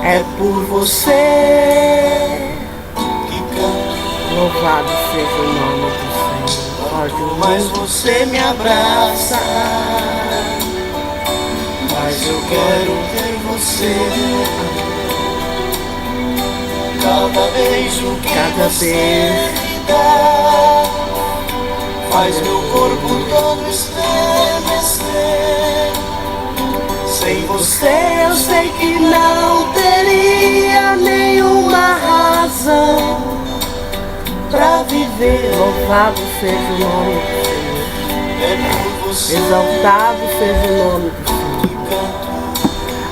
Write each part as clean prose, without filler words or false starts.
é por você que canto. Louvado seja o nome do Senhor. Pode o mundo você me abraça, mas eu quero ter você. Cada beijo que você me dá faz meu corpo todo estremecer. Sem você eu sei que não teria nenhuma razão pra viver. Louvado seja o nome do Senhor. Exaltado seja o nome do Senhor.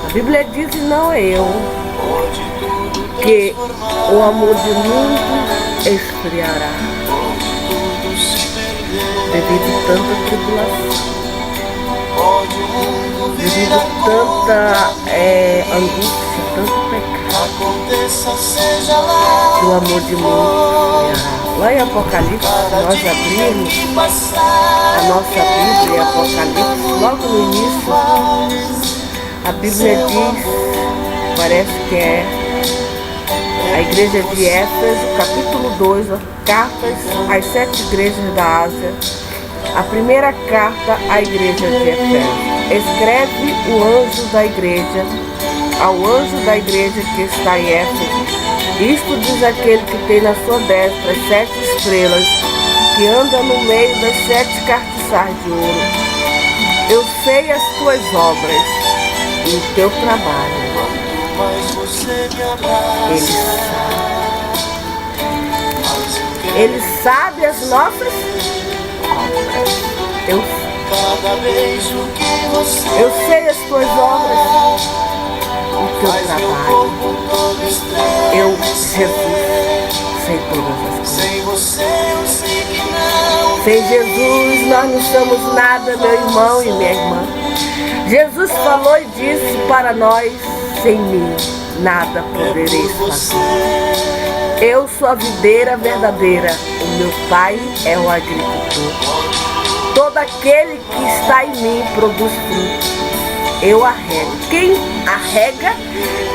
A Bíblia diz, e não eu, que o amor de muito esfriará devido a tanta tribulação, devido a tanta angústia, tanto pecado, que o amor de muito esfriará. Lá em Apocalipse, nós abrimos a nossa Bíblia em Apocalipse, logo no início, a Bíblia diz, parece que é a igreja de Éfeso, capítulo 2, as cartas às 7 igrejas da Ásia. A primeira carta à igreja de Éfeso. Escreve o anjo da igreja, ao anjo da igreja que está em Éfeso. Isto diz aquele que tem na sua destra as 7 estrelas, que anda no meio das 7 castiçais de ouro. Eu sei as tuas obras e o teu trabalho. Ele sabe as nossas obras. Eu sei as tuas obras, o teu trabalho. Eu, Jesus, sei todas as coisas. Sem Jesus nós não somos nada, meu irmão e minha irmã. Jesus falou e disse para nós: sem mim nada podereis fazer. Eu sou a videira verdadeira, o meu pai é o agricultor. Todo aquele que está em mim produz fruto. Eu arrego. Quem arrega?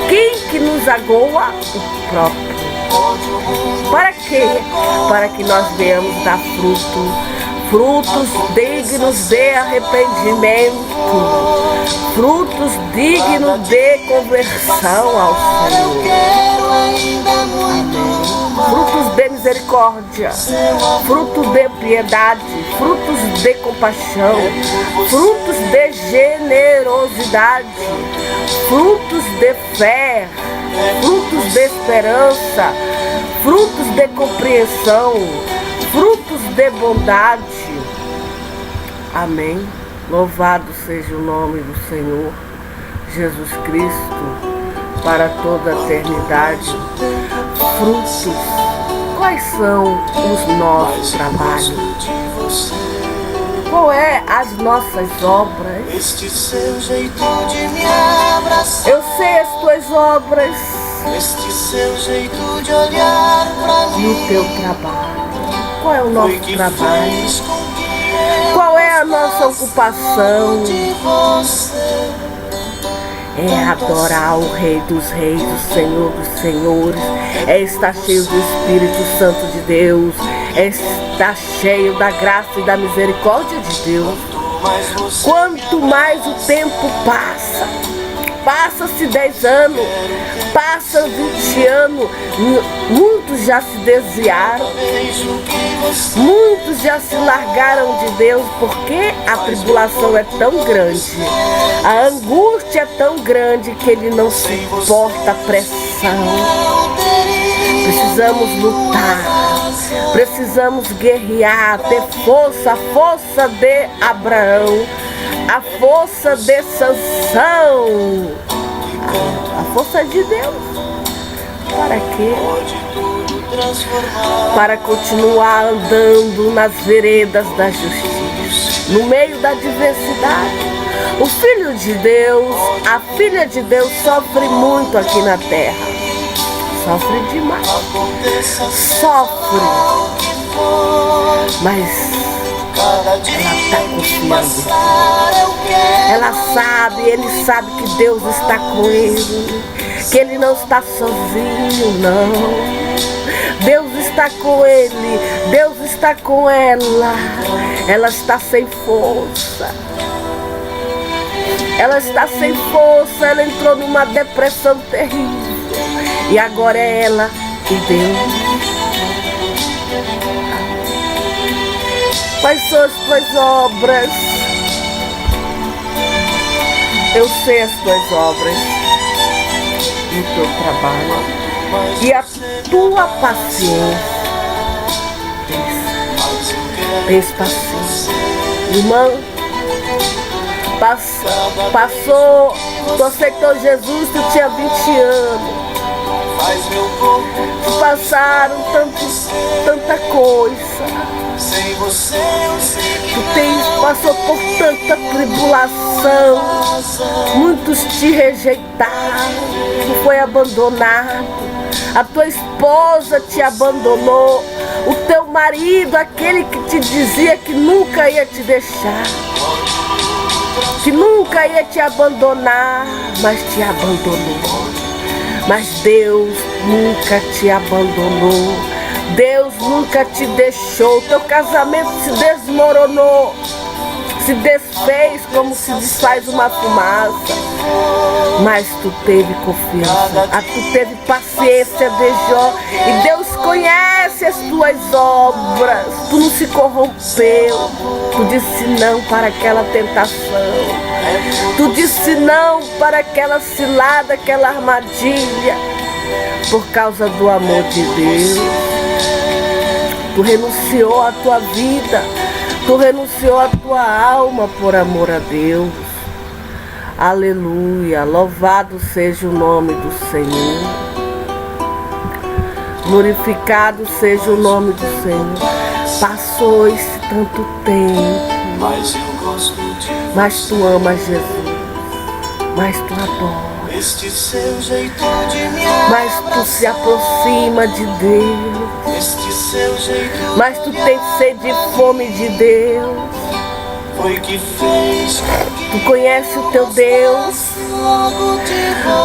Quem que nos agoa? O próprio. Para quê? Para que nós venhamos dar frutos dignos de arrependimento, frutos dignos de conversão ao Senhor. Frutos de misericórdia, frutos de piedade, frutos de compaixão, frutos de generosidade, frutos de fé, frutos de esperança, frutos de compreensão, frutos de bondade. Amém. Louvado seja o nome do Senhor Jesus Cristo para toda a eternidade. Frutos. Quais são os nossos trabalhos? Qual é as nossas obras? Este seu jeito de me abraçar. Eu sei as tuas obras. Este seu jeito de olhar pra mim. E o teu trabalho. Qual é o nosso trabalho? Qual é a nossa ocupação? É adorar o Rei dos Reis, o Senhor dos Senhores, é estar cheio do Espírito Santo de Deus, é estar cheio da graça e da misericórdia de Deus. Quanto mais o tempo passa, passa-se 10 anos, passa 20 anos, muitos já se desviaram, muitos já se largaram de Deus, porque a tribulação é tão grande, a angústia é tão grande que ele não suporta a pressão. Precisamos lutar, precisamos guerrear, ter força, a força de Abraão, a força de Sansão, a força de Deus. Para quê? Para continuar andando nas veredas da justiça, no meio da diversidade. O Filho de Deus, a Filha de Deus sofre muito aqui na terra. Sofre demais. Sofre. Mas ela está confiando. Ela sabe, ele sabe que Deus está com ele. que ele não está sozinho, não. Deus está com ele, Deus está com ela. Ela está sem força. Ela está sem força, ela entrou numa depressão terrível. E agora é ela e Deus. Quais são as tuas obras? Eu sei as tuas obras e o teu trabalho e a tua paciência. Tens paciência. Irmão, passou, tu aceitou Jesus, tu tinha 20 anos. Passaram tanta coisa. Tu passou por tanta tribulação. Muitos te rejeitaram. Tu foi abandonado. A tua esposa te abandonou. O teu marido, aquele que te dizia que nunca ia te deixar, que nunca ia te abandonar, mas te abandonou. Mas Deus nunca te abandonou. Deus nunca te deixou. Teu casamento se desmoronou, se desfez como se desfaz uma fumaça. Mas tu teve confiança, tu teve paciência de Jó. E Deus conhece as tuas obras. Tu não se corrompeu. Tu disse não para aquela tentação. Tu disse não para aquela cilada, aquela armadilha. Por causa do amor de Deus. Tu renunciou à tua vida. Tu renunciou à tua alma por amor a Deus. Aleluia. Louvado seja o nome do Senhor. Glorificado seja o nome do Senhor. Passou esse tanto tempo, mas tu amas Jesus, mas tu adoras, mas tu se aproxima de Deus, mas tu tens sede e fome de Deus. Tu conhece o teu Deus.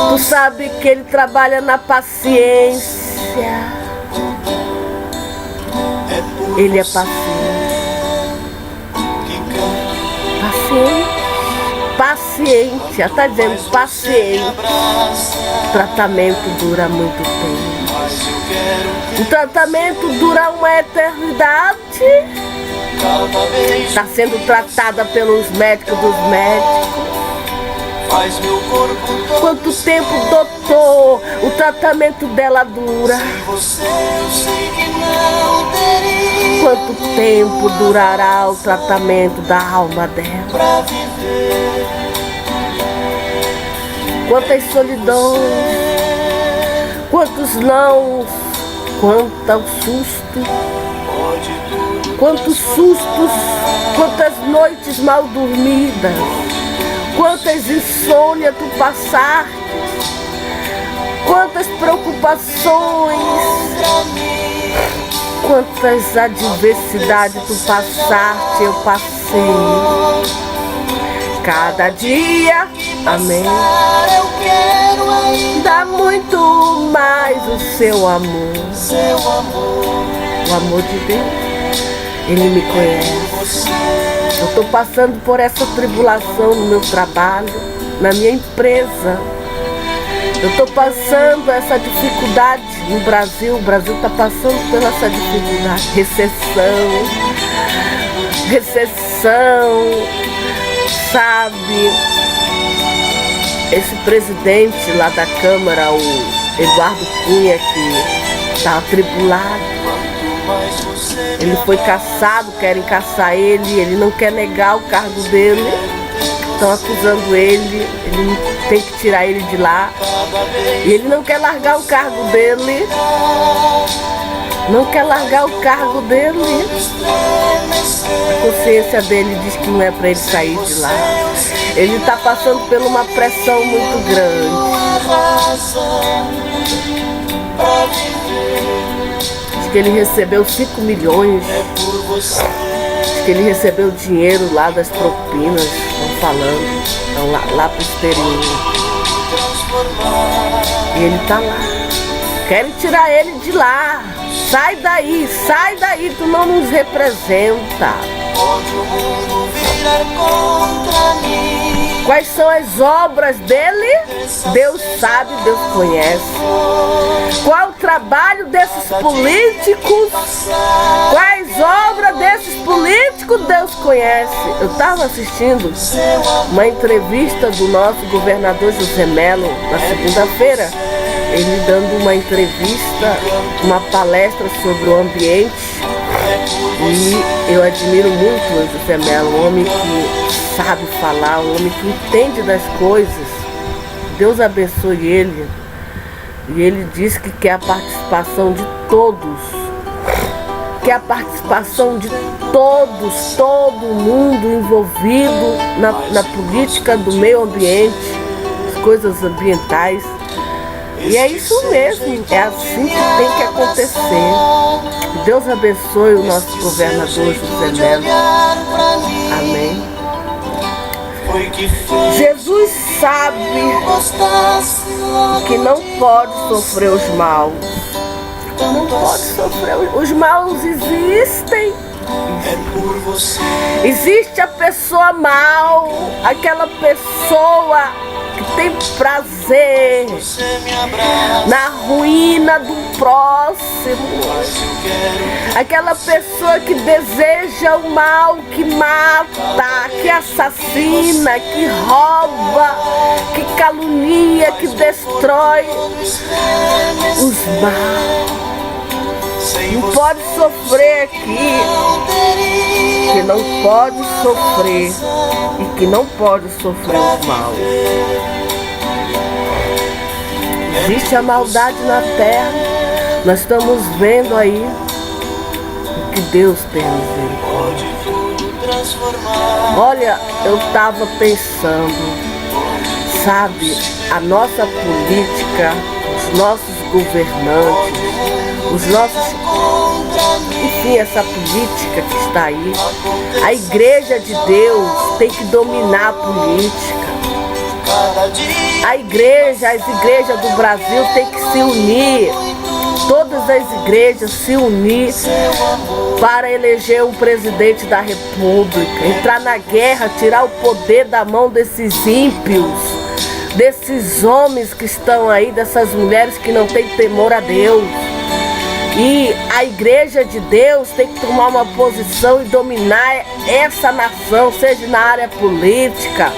Tu sabe que Ele trabalha na paciência. Ele é paciente. Paciente. Está dizendo paciente. O tratamento dura muito tempo. O tratamento dura uma eternidade. Está sendo tratada pelos médicos dos médicos. Quanto tempo, doutor, o tratamento dela dura? Quanto tempo durará o tratamento da alma dela? Quantas solidões, quantos não, quanto susto, quantos sustos, quantas noites mal dormidas, quantas insônias tu passaste, quantas preocupações, quantas adversidades tu passaste, eu passei. Cada dia, amém, dá muito mais o seu amor. O amor de Deus, Ele me conhece. Eu estou passando por essa tribulação no meu trabalho, na minha empresa. Eu estou passando essa dificuldade no Brasil. O Brasil está passando por essa dificuldade. Recessão, sabe? Esse presidente lá da Câmara, o Eduardo Cunha, que está atribulado. Ele foi cassado, querem caçar ele não quer negar o cargo dele. Estão acusando ele tem que tirar ele de lá. E ele não quer largar o cargo dele. Não quer largar o cargo dele. A consciência dele diz que não é para ele sair de lá. Ele está passando por uma pressão muito grande. Diz que ele recebeu 5 milhões. Diz que ele recebeu dinheiro lá das propinas. Estão falando. Estão lá para o exterior. E ele está lá. Querem tirar ele de lá. Sai daí, tu não nos representa. Quais são as obras dele? Deus sabe, Deus conhece. Qual o trabalho desses políticos? Quais obras desses políticos? Deus conhece. Eu estava assistindo uma entrevista do nosso governador José Mello na segunda-feira. Ele dando uma entrevista, uma palestra sobre o ambiente. E eu admiro muito o José Mello, um homem que sabe falar, um homem que entende das coisas. Deus abençoe ele. E ele diz que quer a participação de todos. Quer a participação de todos, todo mundo envolvido na política do meio ambiente, as coisas ambientais. E é isso mesmo, é assim que tem que acontecer. Deus abençoe o nosso governador José Mello. Amém. Jesus sabe que não pode sofrer os maus. Não pode sofrer. Os maus existem. Existe a pessoa mal, aquela pessoa que tem prazer na ruína do próximo, aquela pessoa que deseja o mal, que mata, que assassina, que rouba, que calunia, que destrói os maus. Não pode sofrer aqui, que não pode sofrer e que não pode sofrer os maus. Existe a maldade na terra, nós estamos vendo aí o que Deus tem misericórdia. Olha, eu estava pensando, sabe, a nossa política, os nossos governantes, os nossos, enfim, essa política que está aí, a igreja de Deus tem que dominar a política. As igrejas do Brasil tem que se unir, todas as igrejas se unir para eleger um presidente da república, entrar na guerra, tirar o poder da mão desses ímpios, desses homens que estão aí, dessas mulheres que não têm temor a Deus. E a igreja de Deus tem que tomar uma posição e dominar essa nação, seja na área política,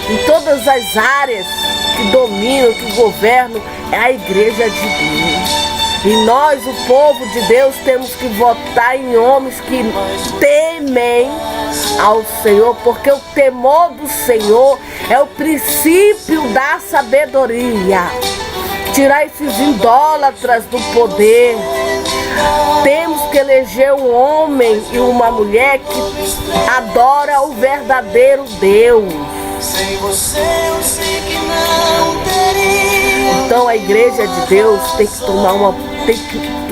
em todas as áreas que dominam, que governam, é a igreja de Deus. E nós, o povo de Deus, temos que votar em homens que temem ao Senhor, porque o temor do Senhor é o princípio da sabedoria. Tirar esses idólatras do poder. Temos que eleger um homem e uma mulher que adora o verdadeiro Deus. Então a igreja de Deus tem que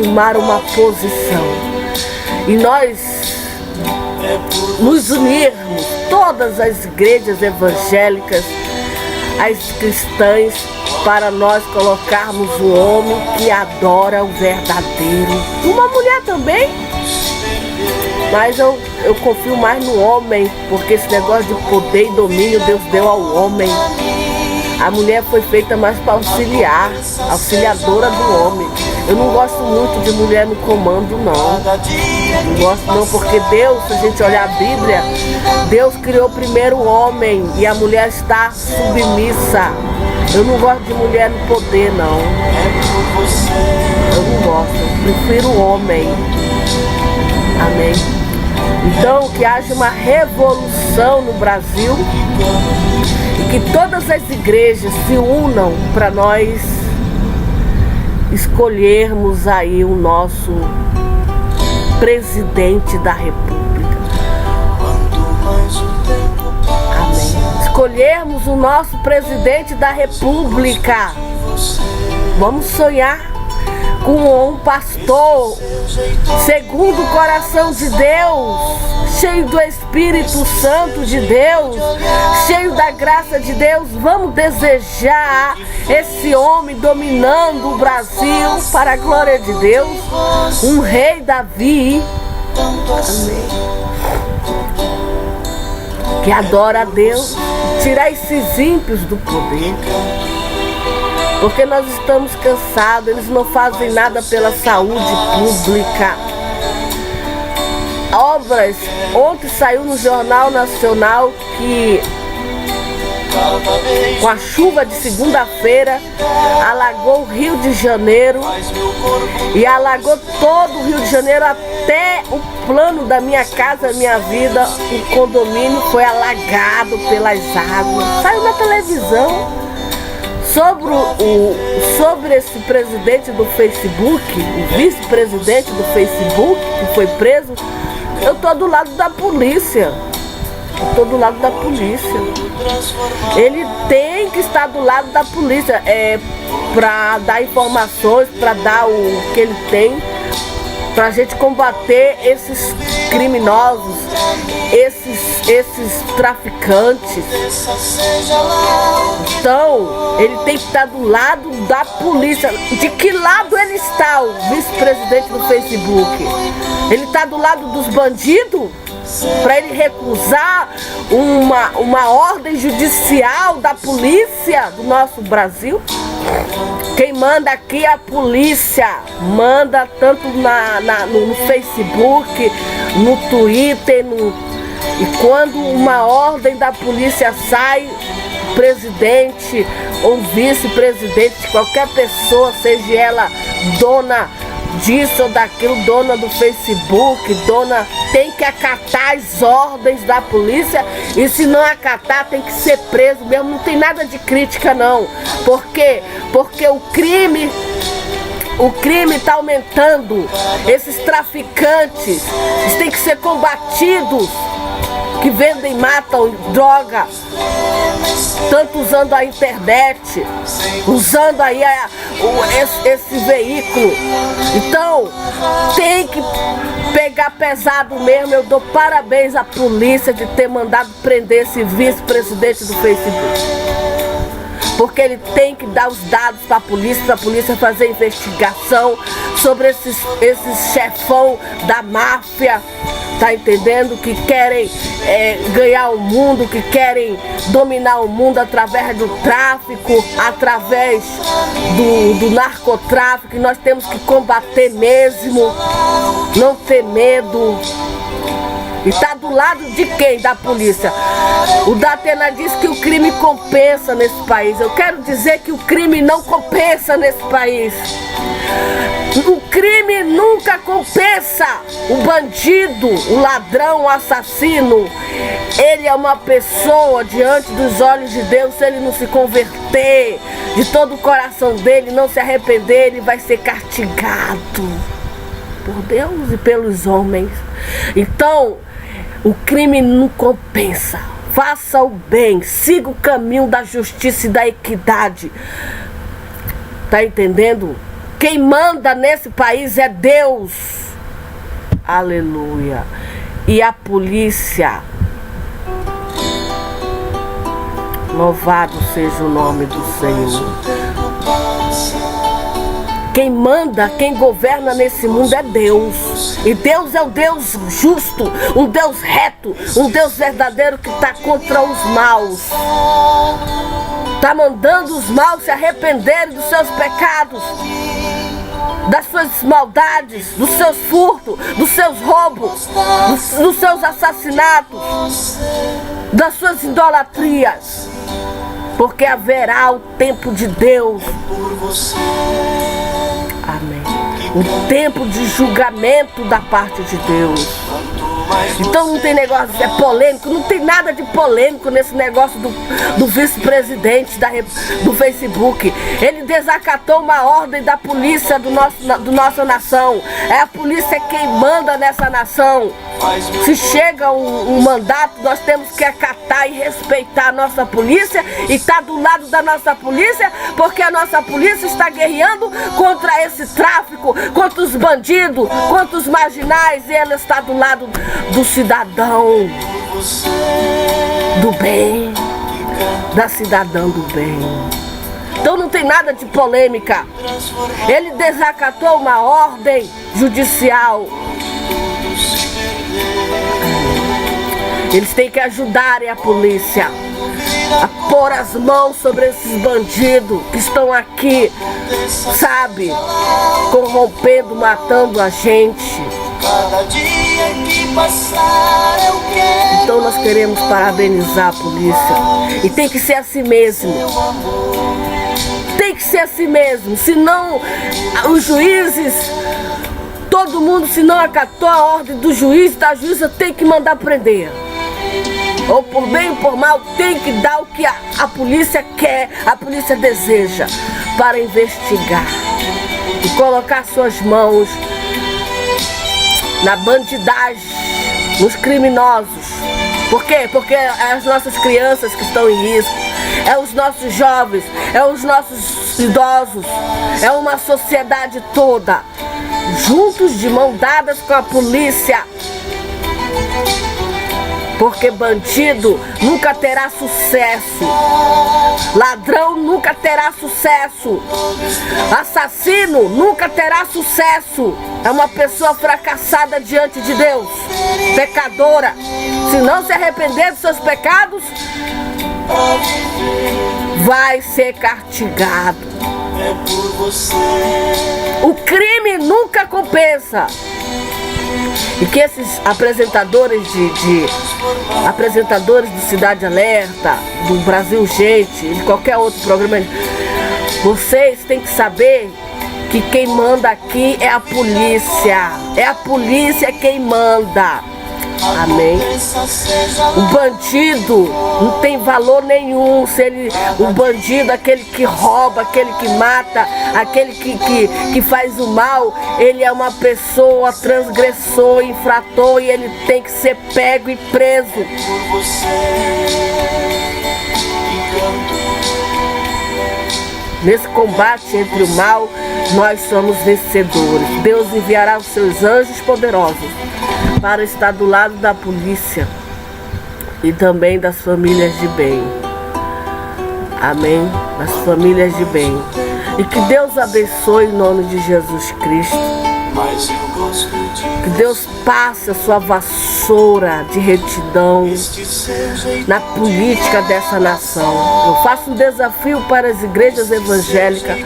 tomar uma posição. E nós nos unirmos, todas as igrejas evangélicas, as cristãs, para nós colocarmos um homem que adora o verdadeiro. Uma mulher também. Mas eu confio mais no homem, porque esse negócio de poder e domínio Deus deu ao homem. A mulher foi feita mais para auxiliar, auxiliadora do homem. Eu não gosto muito de mulher no comando, não. Não gosto não, porque Deus, se a gente olhar a Bíblia, Deus criou primeiro o homem e a mulher está submissa. Eu não gosto de mulher no poder, não. Eu não gosto, eu prefiro o homem. Amém. Então, que haja uma revolução no Brasil e que todas as igrejas se unam para nós escolhermos aí o nosso presidente da República. Amém. Escolhermos o nosso presidente da República. Vamos sonhar. com um pastor segundo o coração de Deus, cheio do Espírito Santo de Deus, cheio da graça de Deus. Vamos desejar esse homem dominando o Brasil para a glória de Deus, um rei Davi, amém, que adora a Deus. Tirar esses ímpios do poder, porque nós estamos cansados. Eles não fazem nada pela saúde pública. Obras, ontem saiu no Jornal Nacional que com a chuva de segunda-feira alagou o Rio de Janeiro e alagou todo o Rio de Janeiro, até o plano da minha casa, minha vida, o condomínio foi alagado pelas águas. Saiu na televisão. Sobre esse presidente do Facebook, o vice-presidente do Facebook que foi preso, eu tô do lado da polícia. Ele tem que estar do lado da polícia, para dar informações, para dar o que ele tem, pra gente combater esses criminosos, esses traficantes. Então, ele tem que estar do lado da polícia. De que lado ele está, o vice-presidente do Facebook? Ele está do lado dos bandidos? Para ele recusar uma ordem judicial da polícia do nosso Brasil? Quem manda aqui é a polícia, manda tanto no Facebook, no Twitter, e quando uma ordem da polícia sai, presidente ou vice-presidente, qualquer pessoa, seja ela dona disso ou daquilo, dona do Facebook, tem que acatar as ordens da polícia, e se não acatar tem que ser preso mesmo. Não tem nada de crítica não. Por quê? Porque o crime está aumentando. Esses traficantes, eles têm que ser combatidos, que vendem, matam, droga, tanto usando a internet, usando aí esse veículo. Então, tem que pegar pesado mesmo. Eu dou parabéns à polícia de ter mandado prender esse vice-presidente do Facebook, porque ele tem que dar os dados para a polícia fazer investigação sobre esses chefão da máfia, tá entendendo? Que querem ganhar o mundo, que querem dominar o mundo através do tráfico, através do narcotráfico. E nós temos que combater mesmo, não ter medo. E tá do lado de quem? Da polícia. O Datena diz que o crime compensa nesse país. Eu quero dizer que o crime não compensa nesse país. O crime nunca compensa. O bandido, o ladrão, o assassino, ele é uma pessoa diante dos olhos de Deus. Se ele não se converter de todo o coração dele, não se arrepender, ele vai ser castigado por Deus e pelos homens. Então, o crime não compensa. Faça o bem, siga o caminho da justiça e da equidade. Tá entendendo? Quem manda nesse país é Deus. Aleluia. E a polícia, louvado seja o nome do Senhor. Quem manda, quem governa nesse mundo é Deus. E Deus é o Deus justo, um Deus reto, um Deus verdadeiro que está contra os maus. Está mandando os maus se arrependerem dos seus pecados, das suas maldades, dos seus furtos, dos seus roubos, dos seus assassinatos, das suas idolatrias. Porque haverá o tempo de Deus. Amém. O tempo de julgamento da parte de Deus. Então não tem negócio, é polêmico, não tem nada de polêmico nesse negócio do vice-presidente do Facebook. Ele desacatou uma ordem da polícia do nossa nação. É a polícia quem manda nessa nação. Se chega um mandato, nós temos que acatar e respeitar a nossa polícia e estar do lado da nossa polícia, porque a nossa polícia está guerreando contra esse tráfico, contra os bandidos, contra os marginais, e ela está do lado do cidadão do bem, da cidadã do bem. Então não tem nada de polêmica. Ele desacatou uma ordem judicial. Eles têm que ajudar a polícia a pôr as mãos sobre esses bandidos que estão aqui, sabe, corrompendo, matando a gente. Então nós queremos parabenizar a polícia. E tem que ser assim mesmo. Tem que ser assim mesmo. Senão os juízes, todo mundo, se não acatou a ordem do juiz, da juíza, tem que mandar prender. Ou por bem ou por mal, tem que dar o que a polícia quer, a polícia deseja, para investigar e colocar suas mãos na bandidagem, nos criminosos. Por quê? Porque é as nossas crianças que estão em risco, é os nossos jovens, é os nossos idosos, é uma sociedade toda, juntos de mão dadas com a polícia. Porque bandido nunca terá sucesso, ladrão nunca terá sucesso, assassino nunca terá sucesso. É uma pessoa fracassada diante de Deus, pecadora. Se não se arrepender dos seus pecados, vai ser castigado. O crime nunca compensa. E que esses apresentadores apresentadores do Cidade Alerta, do Brasil Gente, de qualquer outro programa, vocês têm que saber que quem manda aqui é a polícia. É a polícia quem manda. Amém? O bandido não tem valor nenhum. O bandido, aquele que rouba, aquele que mata, aquele que faz o mal, ele é uma pessoa transgressor, infrator, e ele tem que ser pego e preso. Nesse combate entre o mal, nós somos vencedores. Deus enviará os seus anjos poderosos para estar do lado da polícia e também das famílias de bem. Amém? Das famílias de bem. E que Deus abençoe em nome de Jesus Cristo. Que Deus passe a sua vassoura de retidão na política dessa nação. Eu faço um desafio para as igrejas evangélicas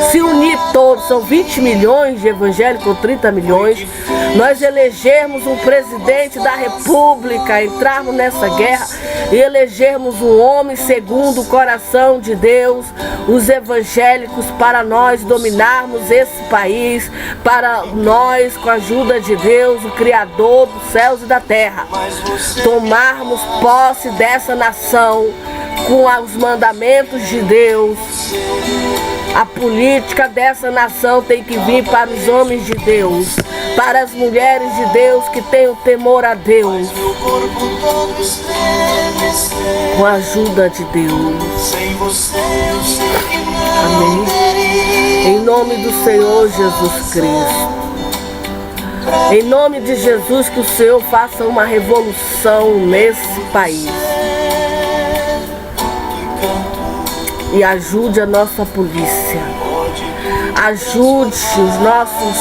se unir todos, são 20 milhões de evangélicos ou 30 milhões, nós elegermos um presidente da república, entrarmos nessa guerra e elegermos um homem segundo o coração de Deus, os evangélicos, para nós dominarmos esse país, para nós, com a ajuda de Deus, o Criador dos céus e da terra, tomarmos posse dessa nação com os mandamentos de Deus. A política dessa nação tem que vir para os homens de Deus, para as mulheres de Deus que têm o temor a Deus, com a ajuda de Deus. Amém. Em nome do Senhor Jesus Cristo. Em nome de Jesus, que o Senhor faça uma revolução nesse país. E ajude a nossa polícia. Ajude os nossos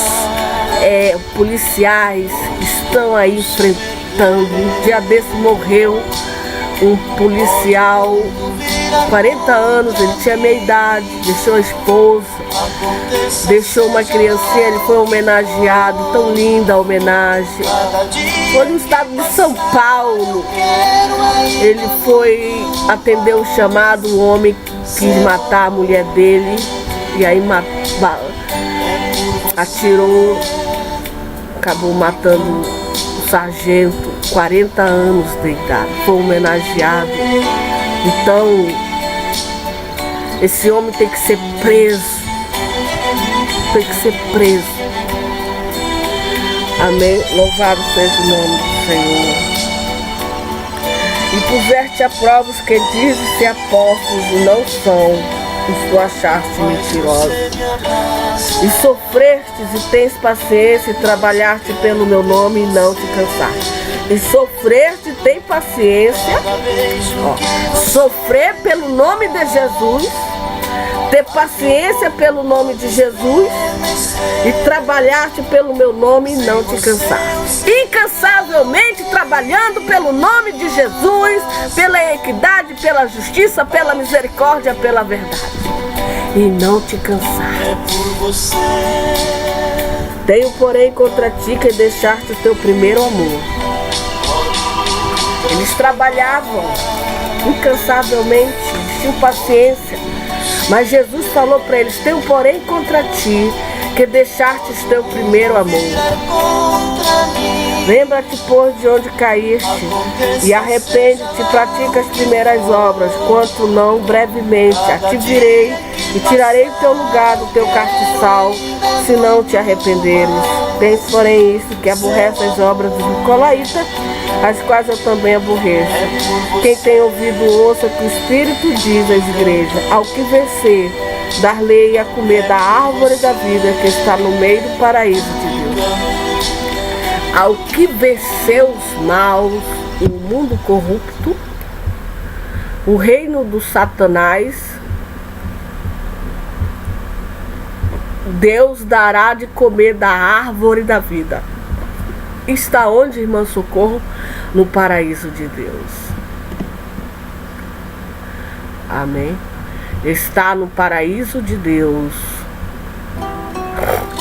policiais que estão aí enfrentando. Um dia desse morreu um policial, 40 anos, ele tinha meia idade, deixou a esposa, deixou uma criancinha, ele foi homenageado, tão linda a homenagem. Foi no estado de São Paulo. Ele foi atender o chamado, um homem quis matar a mulher dele, e aí atirou, acabou matando o sargento, 40 anos de idade, foi homenageado. Então, esse homem tem que ser preso. Tem que ser preso. Amém? Louvado seja o nome do Senhor. E puseste a prova os que dizem ser apóstolos e não são, e tu achaste mentirosos. E sofrestes e tens paciência e trabalhaste pelo meu nome e não te cansaste. E sofreste e tem paciência, sofrer pelo nome de Jesus, ter paciência pelo nome de Jesus e trabalhaste pelo meu nome e não te cansaste. Incansavelmente trabalhando pelo nome de Jesus, pela equidade, pela justiça, pela misericórdia, pela verdade. E não te cansaste. Tenho, porém, contra ti que deixaste o teu primeiro amor. Eles trabalhavam incansavelmente, tinham paciência. Mas Jesus falou para eles: tenho, porém, contra ti que deixaste o teu primeiro amor. Lembra-te, pois, de onde caíste, e arrepende-te, pratica as primeiras obras, quanto não brevemente a ti virei e tirarei do teu lugar do teu castiçal, se não te arrependeres. Tens, porém, isso, que aborrece as obras dos nicolaítas, as quais eu também aborreço. Quem tem ouvido, ouça que o Espírito diz às igrejas: ao que vencer, dar-lhe a comer da árvore da vida que está no meio do paraíso de Deus. Ao que vencer os maus, o mundo corrupto, o reino do Satanás, Deus dará de comer da árvore da vida. Está onde, irmã Socorro? No paraíso de Deus. Amém? Está no paraíso de Deus.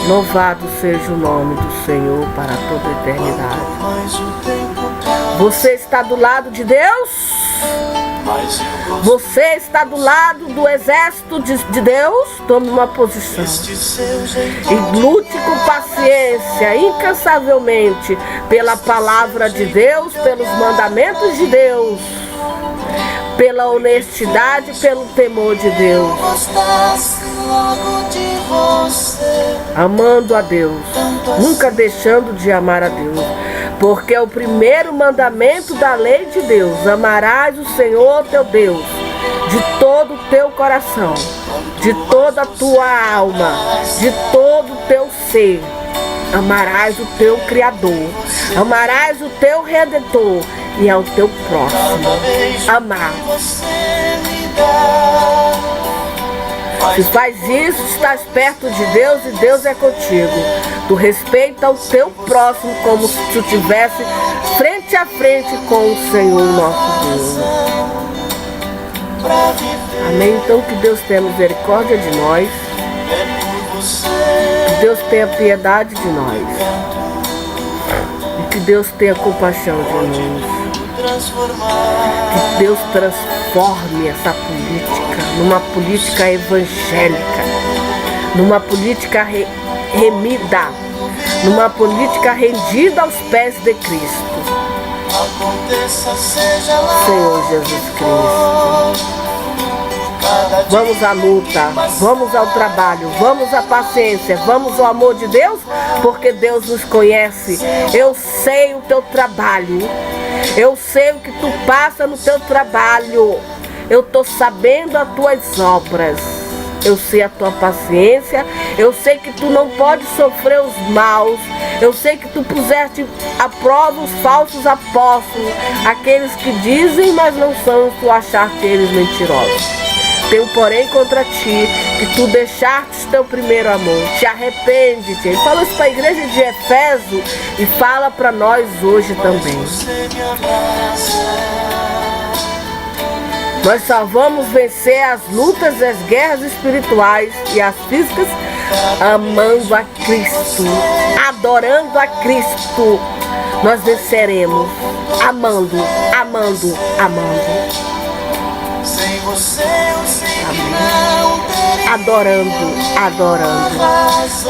Louvado seja o nome do Senhor para toda a eternidade. Você está do lado de Deus? Você está do lado do exército de Deus? Tome uma posição e lute com paciência, incansavelmente, pela palavra de Deus, pelos mandamentos de Deus, pela honestidade, pelo temor de Deus, amando a Deus, nunca deixando de amar a Deus. Porque é o primeiro mandamento da lei de Deus: amarás o Senhor teu Deus de todo o teu coração, de toda a tua alma, de todo o teu ser. Amarás o teu Criador, amarás o teu Redentor e ao teu próximo. Amar. Se faz isso, estás perto de Deus e Deus é contigo. Tu respeita o teu próximo como se tu estivesse frente a frente com o Senhor nosso Deus. Amém? Então que Deus tenha misericórdia de nós. Que Deus tenha piedade de nós. E que Deus tenha compaixão de nós. Que Deus transforme essa política numa política evangélica, numa política remida, numa política rendida aos pés de Cristo. Senhor Jesus Cristo. Vamos à luta, vamos ao trabalho, vamos à paciência, vamos ao amor de Deus, porque Deus nos conhece. Eu sei o teu trabalho, eu sei o que tu passa no teu trabalho, eu estou sabendo as tuas obras, eu sei a tua paciência, eu sei que tu não pode sofrer os maus, eu sei que tu puseste à prova os falsos apóstolos, aqueles que dizem, mas não são, tu achaste eles mentirosos. Tenho, porém, contra ti, que tu deixaste teu primeiro amor. Te arrepende-te. Ele falou isso para a igreja de Éfeso e fala para nós hoje também. Nós só vamos vencer as lutas e as guerras espirituais e as físicas amando a Cristo, adorando a Cristo. Nós venceremos amando, amando, amando. adorando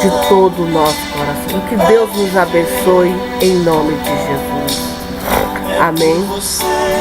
de todo o nosso coração. Que Deus nos abençoe em nome de Jesus. Amém.